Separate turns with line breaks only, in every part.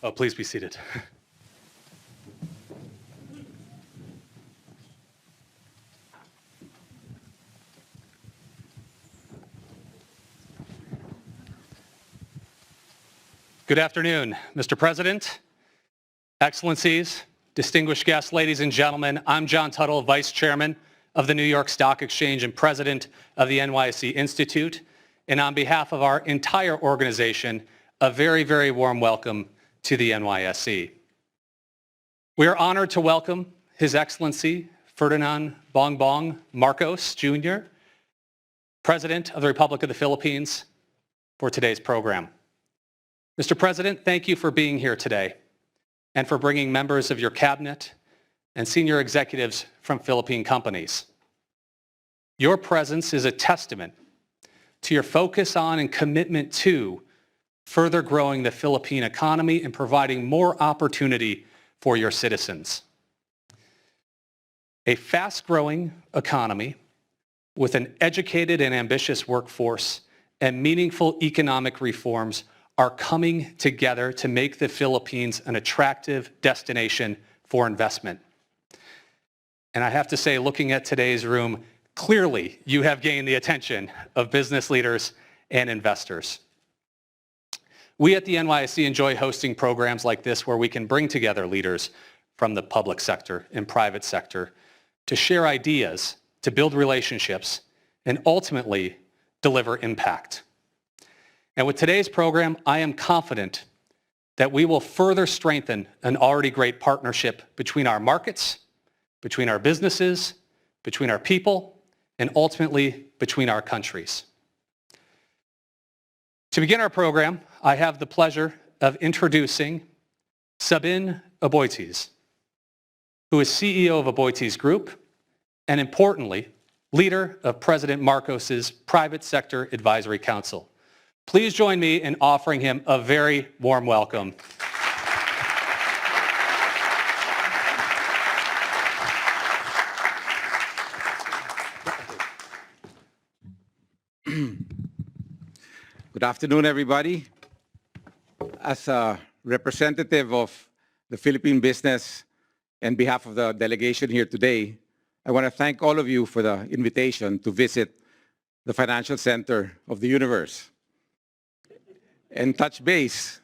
Oh, please be seated. Good afternoon, Mr. President, Excellencies, distinguished guests, ladies and gentlemen. I'm John Tuttle, Vice Chairman of the New York Stock Exchange and President of the NYSE Institute. And on behalf of our entire organization, a very, very warm welcome to the NYSE. We are honored to welcome His Excellency Ferdinand Bongbong Marcos, Jr., President of the Republic of the Philippines, for today's program. Mr. President, thank you for being here today and for bringing members of your cabinet and senior executives from Philippine companies. Your presence is a testament to your focus on and commitment to further growing the Philippine economy and providing more opportunity for your citizens. A fast-growing economy with an educated and ambitious workforce and meaningful economic reforms are coming together to make the Philippines an attractive destination for investment. And I have to say, looking at today's room, clearly you have gained the attention of business leaders and investors. We at the NYSE enjoy hosting programs like this where we can bring together leaders from the public sector and private sector to share ideas, to build relationships, and ultimately deliver impact. And with today's program, I am confident that we will further strengthen an already great partnership between our markets, between our businesses, between our people, and ultimately between our countries. To begin our program, I have the pleasure of introducing Sabin Aboitiz, who is CEO of Aboitiz Group, and importantly, leader of President Marcos's Private Sector Advisory Council. Please join me in offering him a very warm welcome.
Good afternoon, everybody. As a representative of the Philippine business and behalf of the delegation here today, I want to thank all of you for the invitation to visit the financial center of the universe and touch base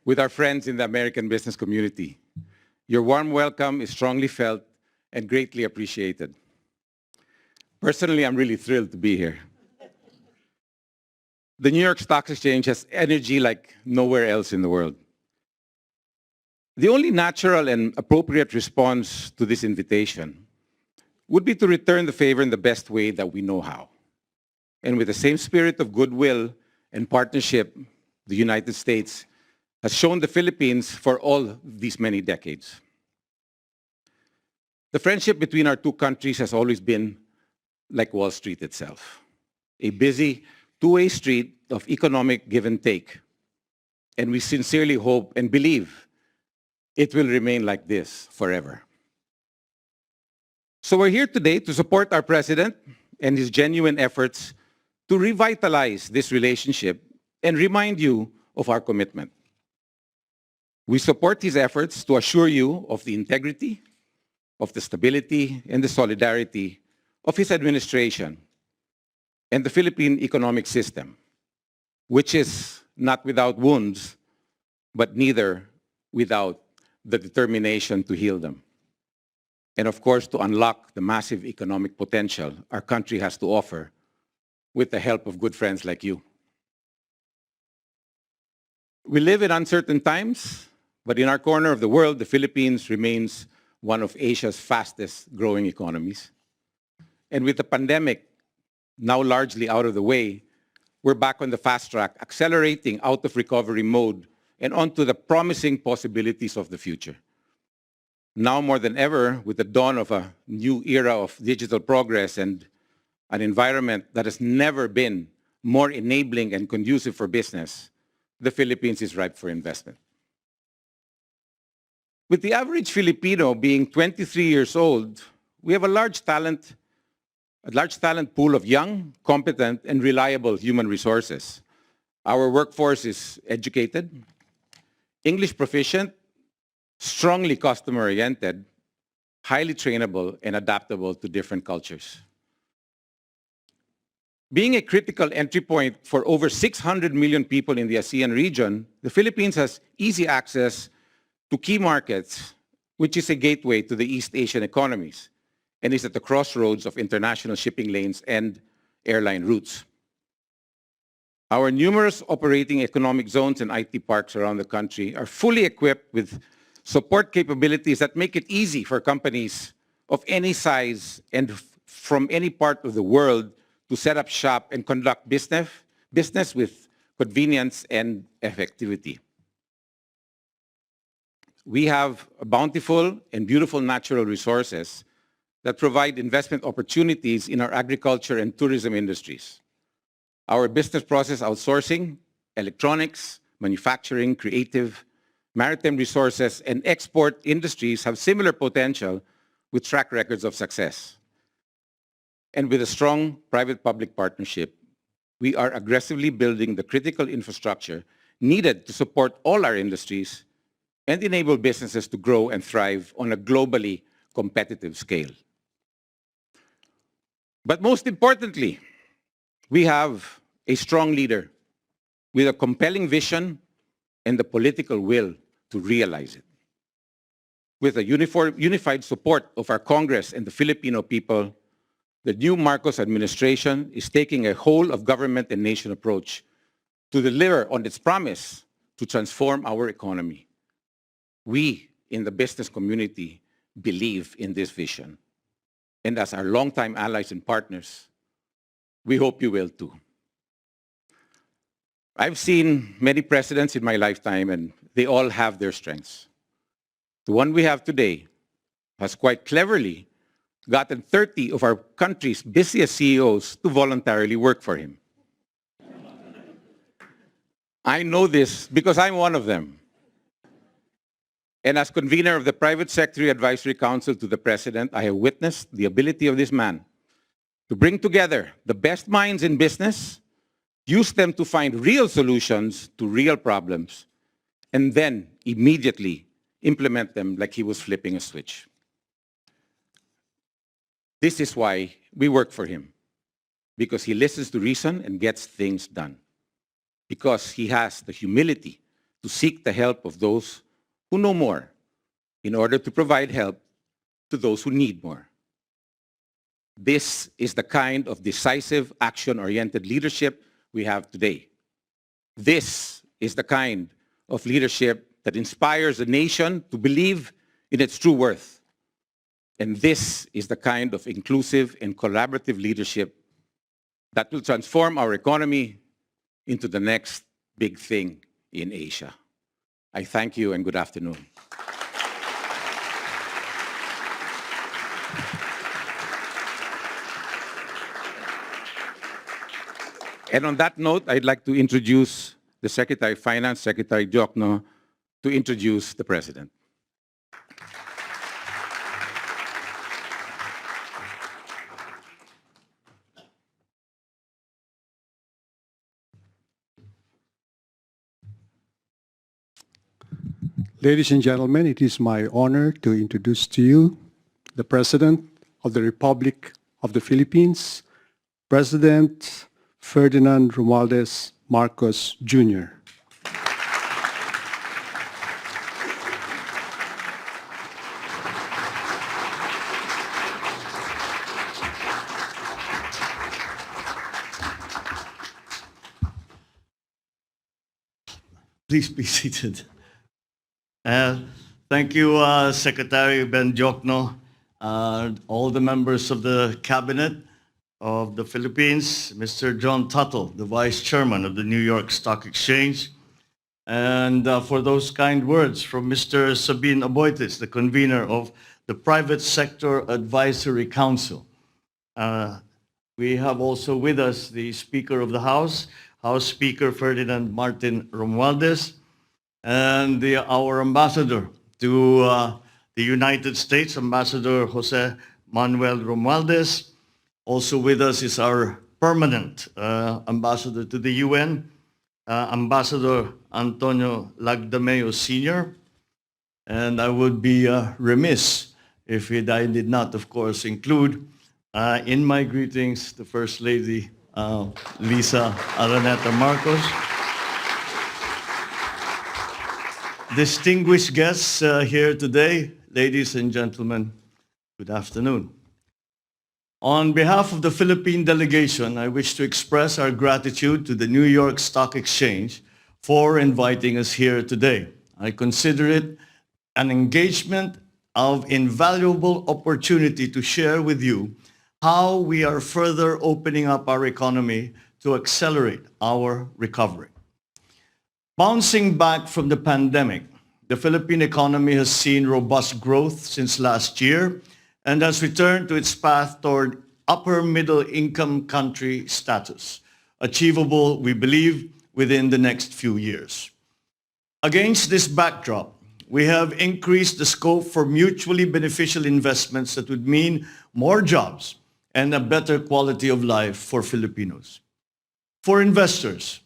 with our friends in the American business community. Your warm welcome is strongly felt and greatly appreciated. Personally, I'm really thrilled to be here. The New York Stock Exchange has energy like nowhere else in the world. The only natural and appropriate response to this invitation would be to return the favor in the best way that we know how. And with the same spirit of goodwill and partnership the United States has shown the Philippines for all these many decades. The friendship between our two countries has always been like Wall Street itself, a busy two-way street of economic give and take. And we sincerely hope and believe it will remain like this forever. So we're here today to support our president and his genuine efforts to revitalize this relationship and remind you of our commitment. We support his efforts to assure you of the integrity, of the stability, and the solidarity of his administration and the Philippine economic system, which is not without wounds, but neither without the determination to heal them. And of course, to unlock the massive economic potential our country has to offer with the help of good friends like you. We live in uncertain times, but in our corner of the world, the Philippines remains one of Asia's fastest growing economies. And with the pandemic now largely out of the way, we're back on the fast track, accelerating out of recovery mode and onto the promising possibilities of the future. Now more than ever, with the dawn of a new era of digital progress and an environment that has never been more enabling and conducive for business, the Philippines is ripe for investment. With the average Filipino being 23 years old, we have a large talent pool of young, competent, and reliable human resources. Our workforce is educated, English proficient, strongly customer-oriented, highly trainable, and adaptable to different cultures. Being a critical entry point for over 600 million people in the ASEAN region, the Philippines has easy access to key markets, which is a gateway to the East Asian economies, and is at the crossroads of international shipping lanes and airline routes. Our numerous operating economic zones and IT parks around the country are fully equipped with support capabilities that make it easy for companies of any size and from any part of the world to set up shop and conduct business with convenience and effectivity. We have bountiful and beautiful natural resources that provide investment opportunities in our agriculture and tourism industries. Our business process outsourcing, electronics, manufacturing, creative, maritime resources, and export industries have similar potential with track records of success. And with a strong private-public partnership, we are aggressively building the critical infrastructure needed to support all our industries and enable businesses to grow and thrive on a globally competitive scale. But most importantly, we have a strong leader with a compelling vision and the political will to realize it. With the unified support of our Congress and the Filipino people, the new Marcos administration is taking a whole of government and nation approach to deliver on its promise to transform our economy. We in the business community believe in this vision. And as our longtime allies and partners, we hope you will too. I've seen many presidents in my lifetime, and they all have their strengths. The one we have today has quite cleverly gotten 30 of our country's busiest CEOs to voluntarily work for him. I know this because I'm one of them. And as convener of the Private Sector Advisory Council to the President, I have witnessed the ability of this man to bring together the best minds in business, use them to find real solutions to real problems, and then immediately implement them like he was flipping a switch. This is why we work for him, because he listens to reason and gets things done, because he has the humility to seek the help of those who know more in order to provide help to those who need more. This is the kind of decisive, action-oriented leadership we have today. This is the kind of leadership that inspires a nation to believe in its true worth. And this is the kind of inclusive and collaborative leadership that will transform our economy into the next big thing in Asia. I thank you and good afternoon. And on that note, I'd like to introduce the Secretary of Finance, Secretary Diokno, to introduce the President.
Ladies and gentlemen, it is my honor to introduce to you the President of the Republic of the Philippines, President Ferdinand Romualdez Marcos, Jr.
Please be seated. Thank you, Secretary Ben Diokno, all the members of the Cabinet of the Philippines, Mr. John Tuttle, the Vice Chairman of the New York Stock Exchange, and for those kind words from Mr. Sabin Aboitis, the convener of the Private Sector Advisory Council. We have also with us the Speaker of the House, House Speaker Ferdinand Martin Romualdez, and our ambassador to the United States, Ambassador Jose Manuel Romualdez. Also with us is our permanent ambassador to the UN, Ambassador Antonio Lagdameo Sr., and I would be remiss if I did not, of course, include in my greetings the First Lady, Lisa Araneta Marcos. Distinguished guests here today, ladies and gentlemen, good afternoon. On behalf of the Philippine delegation, I wish to express our gratitude to the New York Stock Exchange for inviting us here today. I consider it an engagement of invaluable opportunity to share with you how we are further opening up our economy to accelerate our recovery. Bouncing back from the pandemic, the Philippine economy has seen robust growth since last year and has returned to its path toward upper middle income country status, achievable, we believe, within the next few years. Against this backdrop, we have increased the scope for mutually beneficial investments that would mean more jobs and a better quality of life for Filipinos. For investors,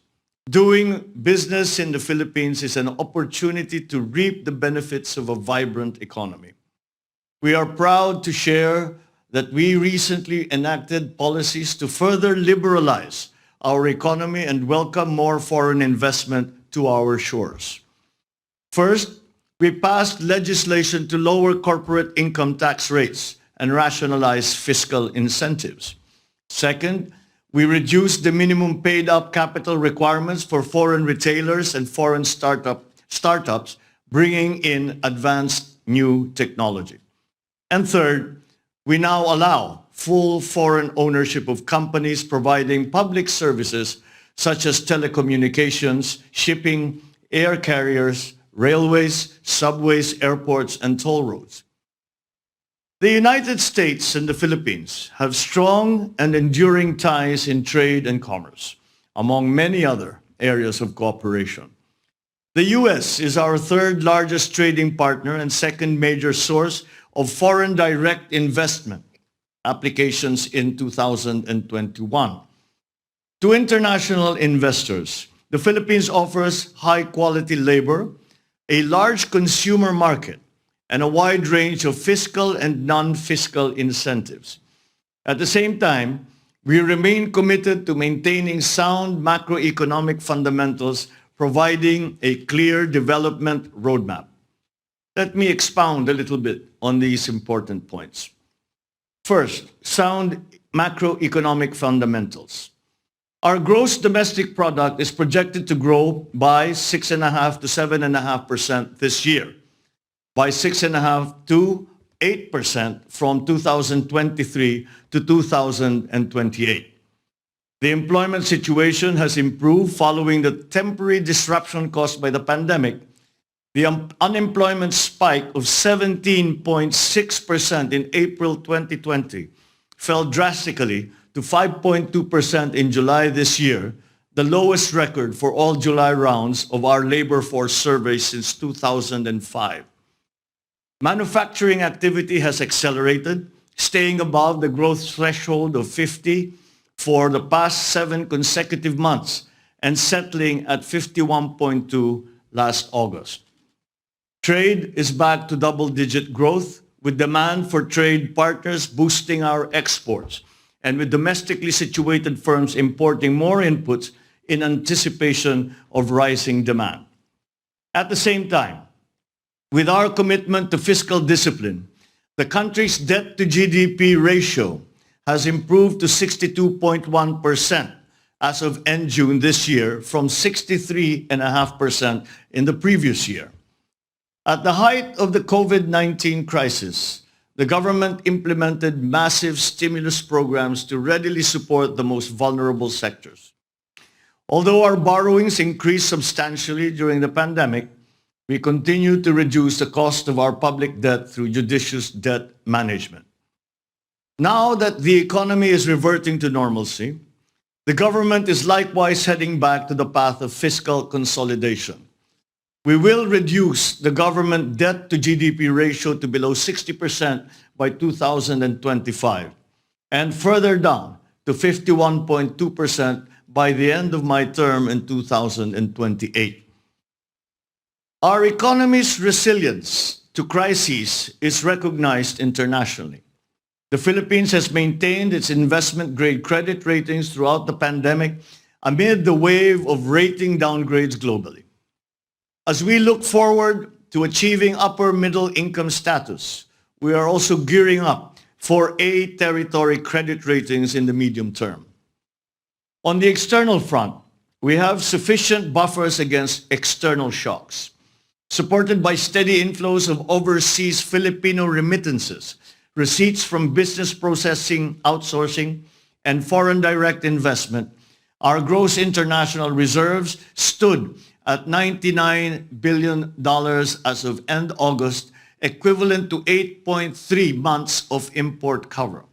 doing business in the Philippines is an opportunity to reap the benefits of a vibrant economy. We are proud to share that we recently enacted policies to further liberalize our economy and welcome more foreign investment to our shores. First, we passed legislation to lower corporate income tax rates and rationalize fiscal incentives. Second, we reduced the minimum paid-up capital requirements for foreign retailers and foreign startups, bringing in advanced new technology. And third, we now allow full foreign ownership of companies providing public services such as telecommunications, shipping, air carriers, railways, subways, airports, and toll roads. The United States and the Philippines have strong and enduring ties in trade and commerce, among many other areas of cooperation. The U.S. is our third largest trading partner and second major source of foreign direct investment applications in 2021. To international investors, the Philippines offers high-quality labor, a large consumer market, and a wide range of fiscal and non-fiscal incentives. At the same time, we remain committed to maintaining sound macroeconomic fundamentals, providing a clear development roadmap. Let me expound a little bit on these important points. First, sound macroeconomic fundamentals. Our gross domestic product is projected to grow by 6.5% to 7.5% this year, by 6.5% to 8% from 2023 to 2028. The employment situation has improved following the temporary disruption caused by the pandemic. The unemployment spike of 17.6% in April 2020 fell drastically to 5.2% in July this year, the lowest record for all July rounds of our labor force survey since 2005. Manufacturing activity has accelerated, staying above the growth threshold of 50 for the past 7 consecutive months and settling at 51.2 last August. Trade is back to double-digit growth, with demand for trade partners boosting our exports, and with domestically situated firms importing more inputs in anticipation of rising demand. At the same time, with our commitment to fiscal discipline, the country's debt-to-GDP ratio has improved to 62.1% as of end June this year from 63.5% in the previous year. At the height of the COVID-19 crisis, the government implemented massive stimulus programs to readily support the most vulnerable sectors. Although our borrowings increased substantially during the pandemic, we continue to reduce the cost of our public debt through judicious debt management. Now that the economy is reverting to normalcy, the government is likewise heading back to the path of fiscal consolidation. We will reduce the government debt to GDP ratio to below 60% by 2025 and further down to 51.2% by the end of my term in 2028. Our economy's resilience to crises is recognized internationally. The Philippines has maintained its investment-grade credit ratings throughout the pandemic amid the wave of rating downgrades globally. As we look forward to achieving upper middle income status, we are also gearing up for A territory credit ratings in the medium term. On the external front, we have sufficient buffers against external shocks, supported by steady inflows of overseas Filipino remittances, receipts from business processing, outsourcing, and foreign direct investment. Our gross international reserves stood at $99 billion as of end August, equivalent to 8.3 months of import cover.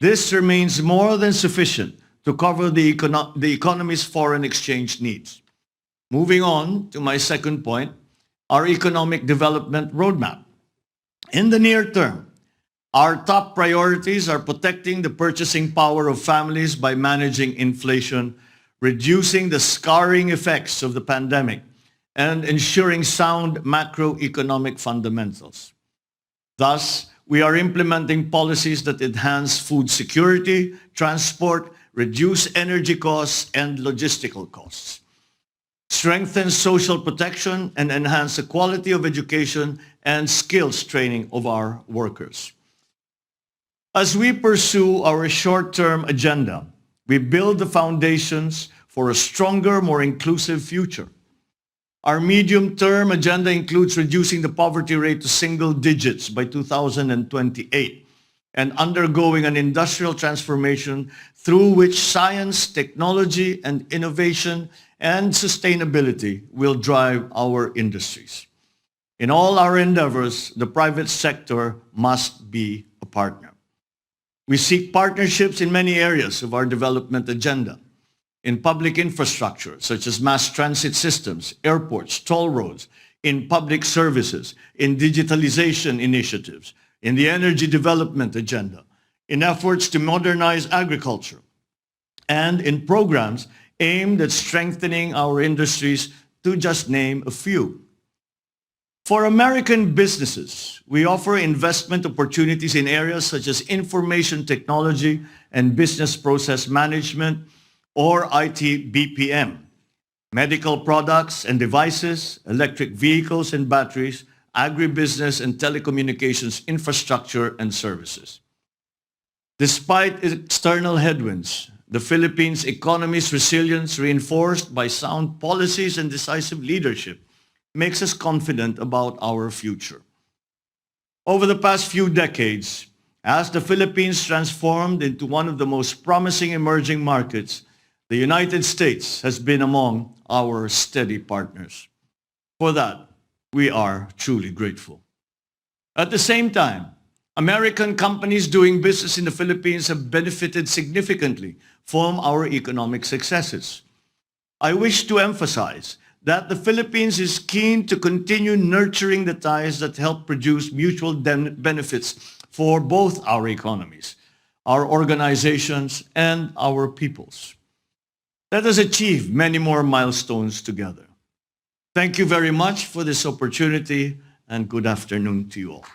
This remains more than sufficient to cover the economy's foreign exchange needs. Moving on to my second point, our economic development roadmap. In the near term, our top priorities are protecting the purchasing power of families by managing inflation, reducing the scarring effects of the pandemic, and ensuring sound macroeconomic fundamentals. Thus, we are implementing policies that enhance food security, transport, reduce energy costs, and logistical costs, strengthen social protection, and enhance the quality of education and skills training of our workers. As we pursue our short-term agenda, we build the foundations for a stronger, more inclusive future. Our medium-term agenda includes reducing the poverty rate to single digits by 2028 and undergoing an industrial transformation through which science, technology, and innovation and sustainability will drive our industries. In all our endeavors, the private sector must be a partner. We seek partnerships in many areas of our development agenda. In public infrastructure, such as mass transit systems, airports, toll roads, in public services, in digitalization initiatives, in the energy development agenda, in efforts to modernize agriculture, and in programs aimed at strengthening our industries, to just name a few. For American businesses, we offer investment opportunities in areas such as information technology and business process management, or IT BPM, medical products and devices, electric vehicles and batteries, agribusiness and telecommunications infrastructure and services. Despite external headwinds, the Philippines' economy's resilience, reinforced by sound policies and decisive leadership, makes us confident about our future. Over the past few decades, as the Philippines transformed into one of the most promising emerging markets, the United States has been among our steady partners. For that, we are truly grateful. At the same time, American companies doing business in the Philippines have benefited significantly from our economic successes. I wish to emphasize that the Philippines is keen to continue nurturing the ties that help produce mutual benefits for both our economies, our organizations, and our peoples. Let us achieve many more milestones together. Thank you very much for this opportunity, and good afternoon to you all.